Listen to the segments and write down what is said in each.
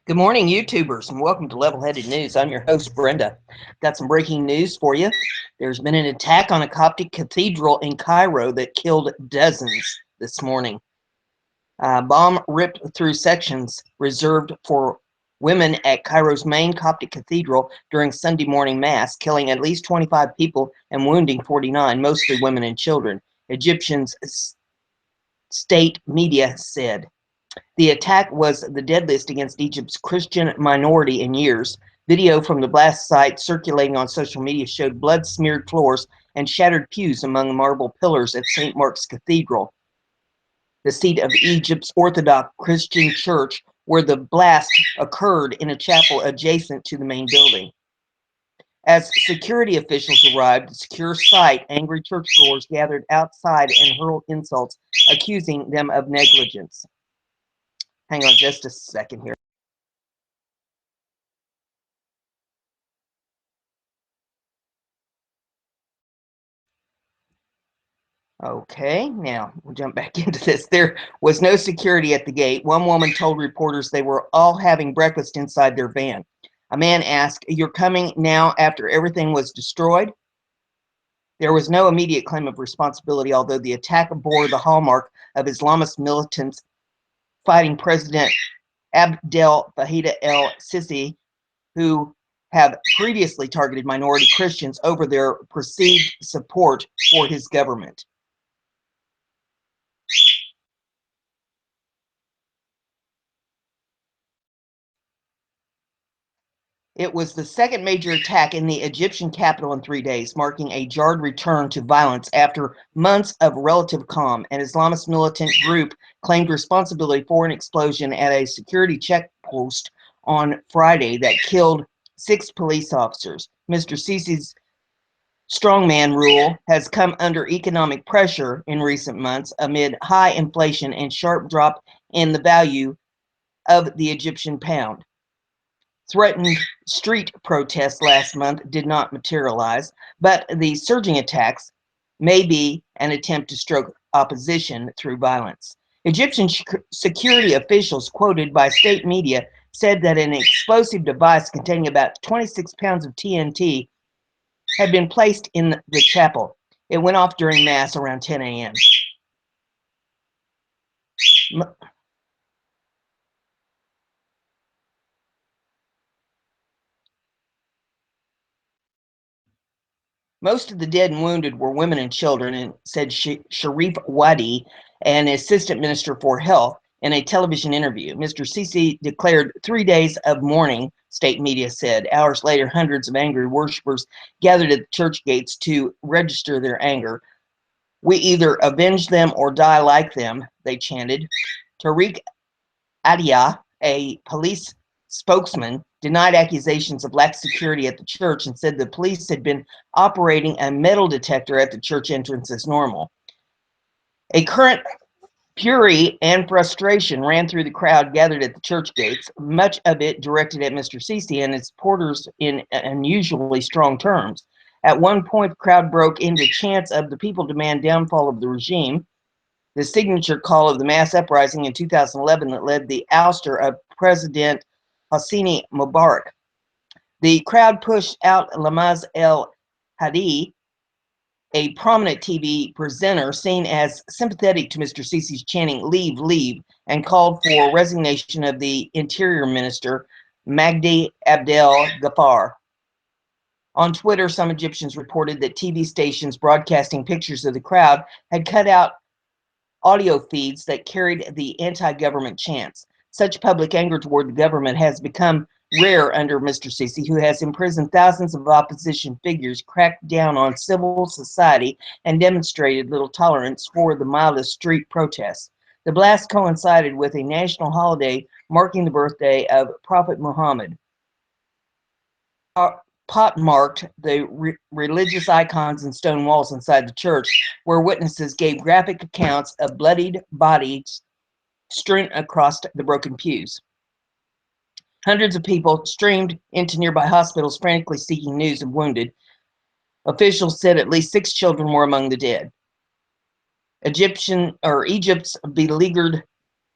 Good morning, YouTubers, and welcome to Level-Headed News. I'm your host, Brenda. Got some breaking news for you. There's been an attack on a Coptic cathedral in Cairo that killed dozens this morning. A bomb ripped through sections reserved for women at Cairo's main Coptic cathedral during Sunday morning mass, killing at least 25 people and wounding 49, mostly women and children, Egyptian state media said. The attack was the deadliest against Egypt's Christian minority in years. Video from the blast site circulating on social media showed blood-smeared floors and shattered pews among the marble pillars at St. Mark's Cathedral, the seat of Egypt's Orthodox Christian Church, where the blast occurred in a chapel adjacent to the main building. As security officials arrived at the secure site, angry churchgoers gathered outside and hurled insults, accusing them of negligence. Hang on just a second here. Okay, now we'll jump back into this. There was no security at the gate. One woman told reporters they were all having breakfast inside their van. A man asked, "You're coming now after everything was destroyed?" There was no immediate claim of responsibility, although the attack bore the hallmark of Islamist militants fighting President Abdel Fattah el-Sisi, who have previously targeted minority Christians over their perceived support for his government. It was the second major attack in the Egyptian capital in 3 days, marking a jarred return to violence after months of relative calm. An Islamist militant group claimed responsibility for an explosion at a security checkpost on Friday that killed 6 police officers. Mr. Sisi's strongman rule has come under economic pressure in recent months amid high inflation and sharp drop in the value of the Egyptian pound. Threatened street protests last month did not materialize, but the surging attacks may be an attempt to stoke opposition through violence. Egyptian security officials quoted by state media said that an explosive device containing about 26 pounds of TNT had been placed in the chapel. It went off during mass around 10 a.m. Most of the dead and wounded were women and children, and said Sharif Wadi, an assistant minister for health, in a television interview. Mr. Sisi declared 3 days of mourning, state media said. Hours later, hundreds of angry worshippers gathered at the church gates to register their anger. "We either avenge them or die like them," they chanted. Tariq Adia, a police spokesman, denied accusations of lax security at the church and said the police had been operating a metal detector at the church entrance as normal. A current fury and frustration ran through the crowd gathered at the church gates, much of it directed at Mr. Sisi and his supporters in unusually strong terms. At one point, the crowd broke into chants of "the people demand downfall of the regime," the signature call of the mass uprising in 2011 that led the ouster of President Hosni Mubarak. The crowd pushed out Lamaz el-Hadi, a prominent TV presenter seen as sympathetic to Mr. Sisi's chanting "Leave, leave," and called for resignation of the Interior Minister, Magdi Abdel Ghaffar. On Twitter, some Egyptians reported that TV stations broadcasting pictures of the crowd had cut out audio feeds that carried the anti-government chants. Such public anger toward the government has become rare under Mr. Sisi, who has imprisoned thousands of opposition figures, cracked down on civil society, and demonstrated little tolerance for the mildest street protests. The blast coincided with a national holiday marking the birthday of Prophet Muhammad. Pot-marked the religious icons and stone walls inside the church, where witnesses gave graphic accounts of bloodied bodies strewn across the broken pews. Hundreds of people streamed into nearby hospitals, frantically seeking news of wounded. Officials said at least 6 children were among the dead. Egypt's beleaguered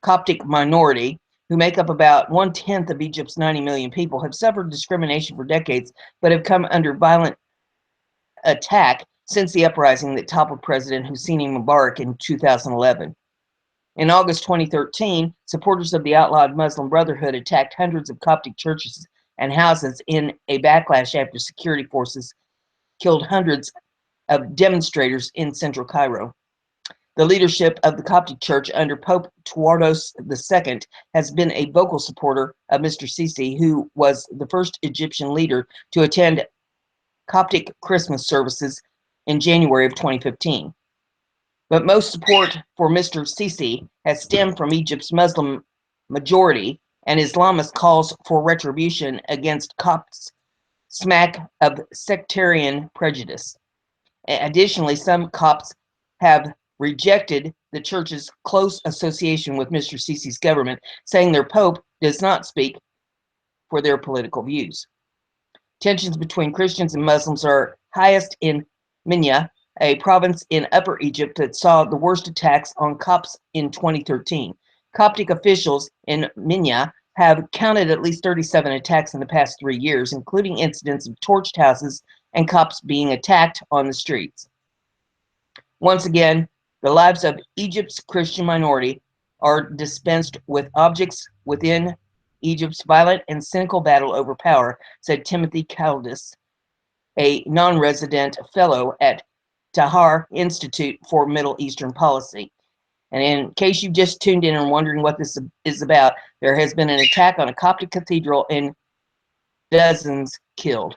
Coptic minority who make up about 1/10 of Egypt's 90 million people, have suffered discrimination for decades, but have come under violent attack since the uprising that toppled President Hosni Mubarak in 2011. In August 2013, supporters of the outlawed Muslim Brotherhood attacked hundreds of Coptic churches and houses in a backlash after security forces killed hundreds of demonstrators in central Cairo. The leadership of the Coptic Church under Pope Tawardos II has been a vocal supporter of Mr. Sisi, who was the first Egyptian leader to attend Coptic Christmas services in January of 2015. But most support for Mr. Sisi has stemmed from Egypt's Muslim majority and Islamist calls for retribution against Copts, smack of sectarian prejudice. Additionally, some Copts have rejected the church's close association with Mr. Sisi's government, saying their pope does not speak for their political views. Tensions between Christians and Muslims are highest in Minya, a province in Upper Egypt that saw the worst attacks on Copts in 2013. Coptic officials in Minya have counted at least 37 attacks in the past 3 years, including incidents of torched houses and Copts being attacked on the streets. Once again, the lives of Egypt's Christian minority are dispensed with objects within Egypt's violent and cynical battle over power, said Timothy Caldis, a non-resident fellow at Tahar Institute for Middle Eastern Policy. And in case you've just tuned in and wondering what this is about, there has been an attack on a Coptic cathedral and dozens killed.